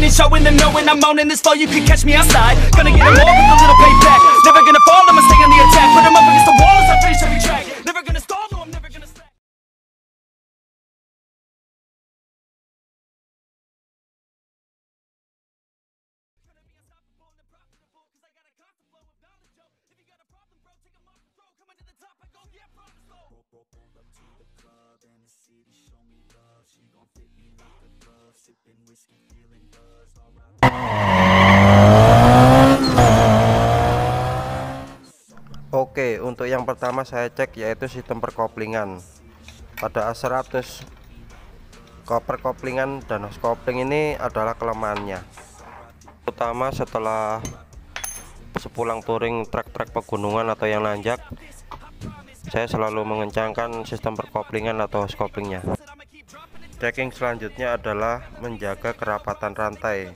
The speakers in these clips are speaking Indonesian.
and showing them knowing I'm owning this flow. You can catch me outside, gonna get them all with a little payback. Never gonna fall, I'ma stay on the attack. Put them up against the wall as I finish every track. Never gonna stall, no, I'm never gonna slack. Oke, untuk yang pertama saya cek yaitu sistem perkoplingan pada A100. Perkoplingan dan hose kopling ini adalah kelemahannya, terutama setelah sepulang touring trek-trek pegunungan atau yang nanjak. Saya selalu mengencangkan sistem perkoplingan atau hose koplingnya. Checking selanjutnya adalah menjaga kerapatan rantai,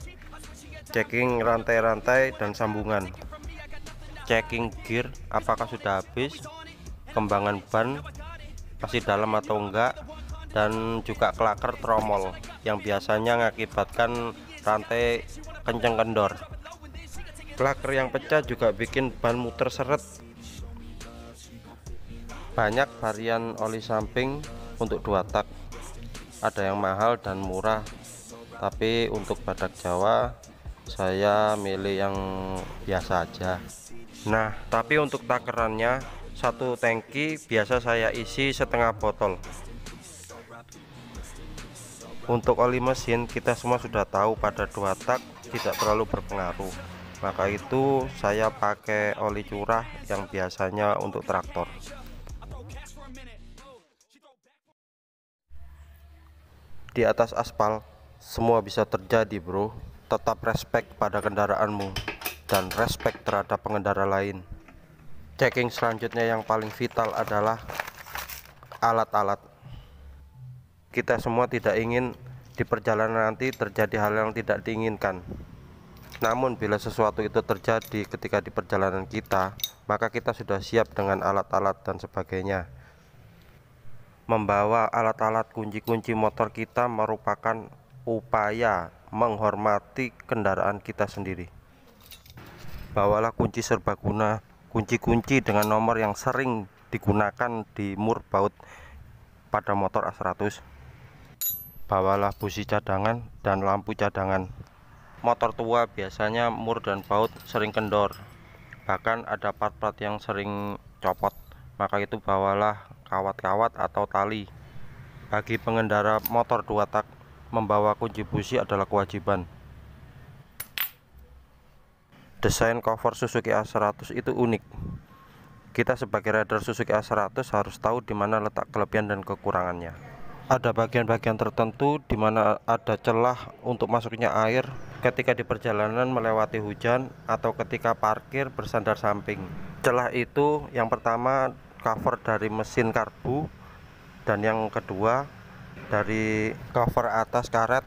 checking rantai-rantai dan sambungan, checking gear apakah sudah habis, kembangan ban masih dalam atau enggak, dan juga klaker tromol yang biasanya mengakibatkan rantai kenceng kendor. Klaker yang pecah juga bikin ban muter seret. Banyak varian oli samping untuk 2 tak, ada yang mahal dan murah, tapi untuk badak Jawa saya milih yang biasa aja. Nah, tapi untuk takerannya satu tangki biasa saya isi setengah botol. Untuk oli mesin kita semua sudah tahu pada 2 tak tidak terlalu berpengaruh, maka itu saya pakai oli curah yang biasanya untuk traktor. Di atas aspal semua bisa terjadi bro, tetap respect pada kendaraanmu dan respect terhadap pengendara lain. Checking selanjutnya yang paling vital adalah alat-alat. Kita semua tidak ingin di perjalanan nanti terjadi hal yang tidak diinginkan. Namun bila sesuatu itu terjadi ketika di perjalanan kita, maka kita sudah siap dengan alat-alat dan sebagainya. Membawa alat-alat kunci-kunci motor kita merupakan upaya menghormati kendaraan kita sendiri. Bawalah kunci serbaguna, kunci-kunci dengan nomor yang sering digunakan di mur baut pada motor A100. Bawalah busi cadangan dan lampu cadangan. Motor tua biasanya mur dan baut sering kendor, bahkan ada part-part yang sering copot, maka itu bawalah kawat-kawat atau tali. Bagi pengendara motor 2 tak, membawa kunci busi adalah kewajiban. Desain cover Suzuki A100 itu unik. Kita sebagai rider Suzuki A100 harus tahu di mana letak kelebihan dan kekurangannya. Ada bagian-bagian tertentu di mana ada celah untuk masuknya air ketika di perjalanan melewati hujan atau ketika parkir bersandar samping. Celah itu yang pertama cover dari mesin karbu, dan yang kedua dari cover atas karet.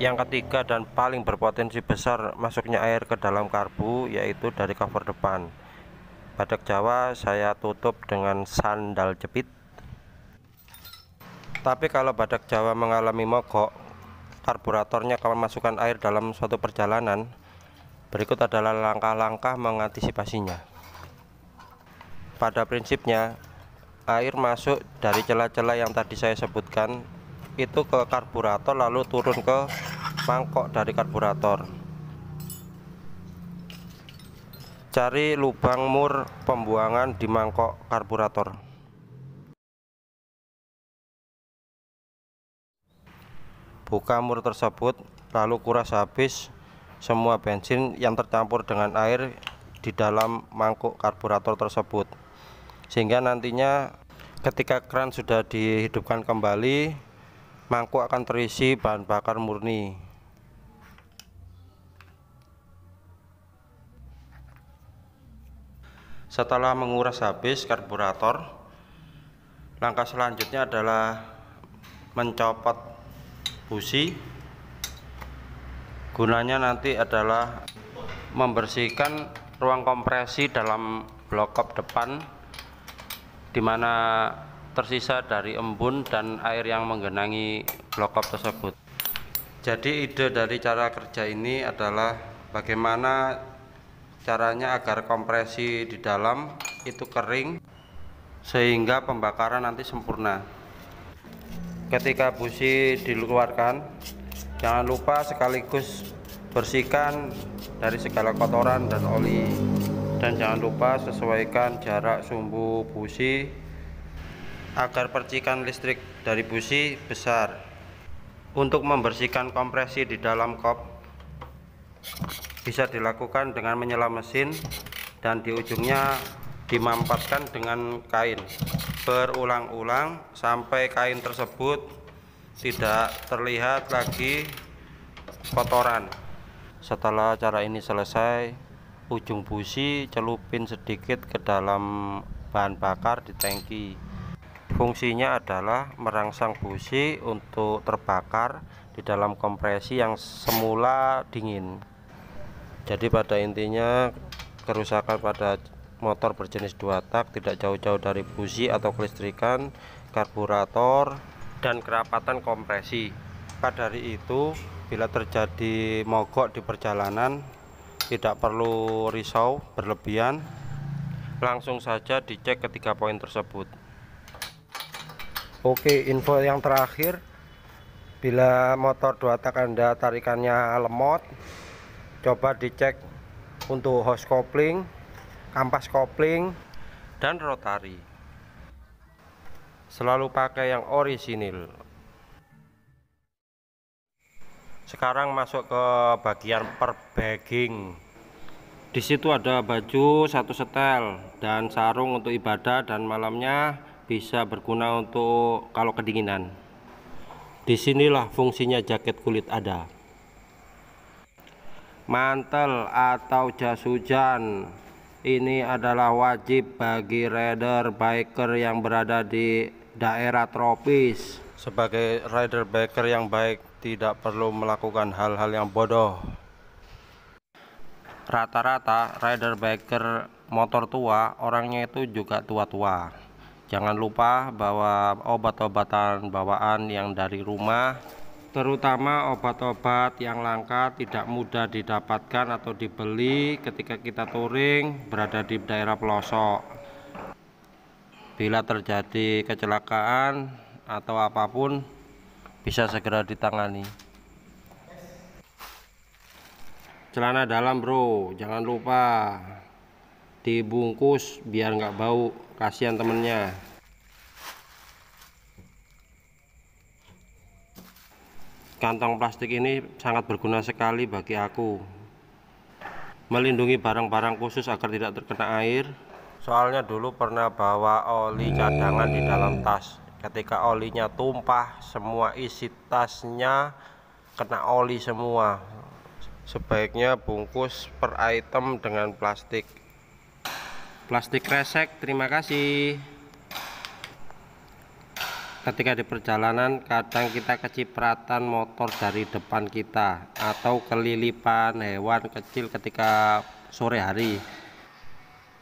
Yang ketiga dan paling berpotensi besar masuknya air ke dalam karbu yaitu dari cover depan. Badak Jawa saya tutup dengan sandal jepit. Tapi kalau badak Jawa mengalami mogok karburatornya kemasukan air dalam suatu perjalanan, berikut adalah langkah-langkah mengantisipasinya. Pada prinsipnya, air masuk dari celah-celah yang tadi saya sebutkan itu ke karburator lalu turun ke mangkok dari karburator. Cari lubang mur pembuangan di mangkok karburator. Buka mur tersebut lalu kuras habis semua bensin yang tercampur dengan air di dalam mangkuk karburator tersebut, sehingga nantinya ketika kran sudah dihidupkan kembali, mangkuk akan terisi bahan bakar murni. Setelah menguras habis karburator, langkah selanjutnya adalah mencopot busi. Gunanya nanti adalah membersihkan ruang kompresi dalam blok depan, di mana tersisa dari embun dan air yang menggenangi blok tersebut. Jadi ide dari cara kerja ini adalah bagaimana caranya agar kompresi di dalam itu kering sehingga pembakaran nanti sempurna. Ketika busi dikeluarkan, jangan lupa sekaligus bersihkan dari segala kotoran dan oli, dan jangan lupa sesuaikan jarak sumbu busi agar percikan listrik dari busi besar. Untuk membersihkan kompresi di dalam kop bisa dilakukan dengan menyala mesin dan di ujungnya dimampatkan dengan kain berulang-ulang sampai kain tersebut tidak terlihat lagi kotoran. Setelah cara ini selesai, ujung busi celupin sedikit ke dalam bahan bakar di tangki. Fungsinya adalah merangsang busi untuk terbakar di dalam kompresi yang semula dingin. Jadi pada intinya kerusakan pada motor berjenis 2 tak tidak jauh-jauh dari busi atau kelistrikan, karburator, dan kerapatan kompresi. Maka dari itu, bila terjadi mogok di perjalanan, tidak perlu risau berlebihan, langsung saja dicek ketiga poin tersebut. Oke, info yang terakhir, bila motor 2 tak Anda tarikannya lemot, coba dicek untuk hose kopling, kampas kopling, dan rotari. Selalu pakai yang orisinil. Sekarang masuk ke bagian perbagging. Di situ ada baju 1 setel dan sarung untuk ibadah, dan malamnya bisa berguna untuk kalau kedinginan. Disinilah fungsinya jaket kulit ada. Mantel atau jas hujan ini adalah wajib bagi rider biker yang berada di daerah tropis. Sebagai rider biker yang baik, tidak perlu melakukan hal-hal yang bodoh. Rata-rata rider biker motor tua orangnya itu juga tua-tua. Jangan lupa bawa obat-obatan bawaan yang dari rumah, terutama obat-obat yang langka, tidak mudah didapatkan atau dibeli ketika kita touring berada di daerah pelosok. Bila terjadi kecelakaan atau apapun, bisa segera ditangani. Celana dalam bro, jangan lupa dibungkus biar nggak bau, kasihan temennya. Kantong plastik ini sangat berguna sekali bagi aku, melindungi barang-barang khusus agar tidak terkena air. Soalnya dulu pernah bawa oli cadangan di dalam tas, ketika olinya tumpah, semua isi tasnya kena oli semua. Sebaiknya bungkus per item dengan plastik resek. Terima kasih. Ketika di perjalanan, kadang kita kecipratan motor dari depan kita atau kelilipan hewan kecil ketika sore hari,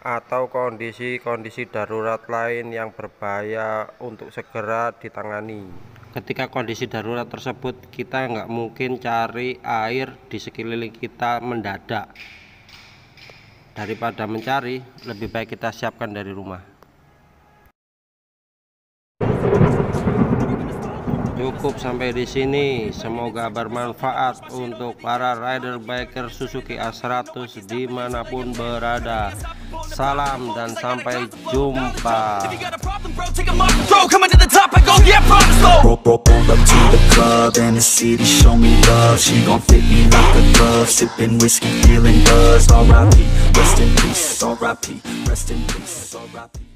atau kondisi-kondisi darurat lain yang berbahaya untuk segera ditangani. Ketika kondisi darurat tersebut, kita nggak mungkin cari air di sekeliling kita mendadak. Daripada mencari, lebih baik kita siapkan dari rumah. Cukup sampai di sini, semoga bermanfaat untuk para rider biker Suzuki A100 dimanapun berada. Salam dan sampai jumpa. Roll up to the club and the city show me love. She gon' fit me like a glove, sipping whiskey, feeling buzzed. R.I.P. Rest in peace. R.I.P. Rest in peace. R.I.P.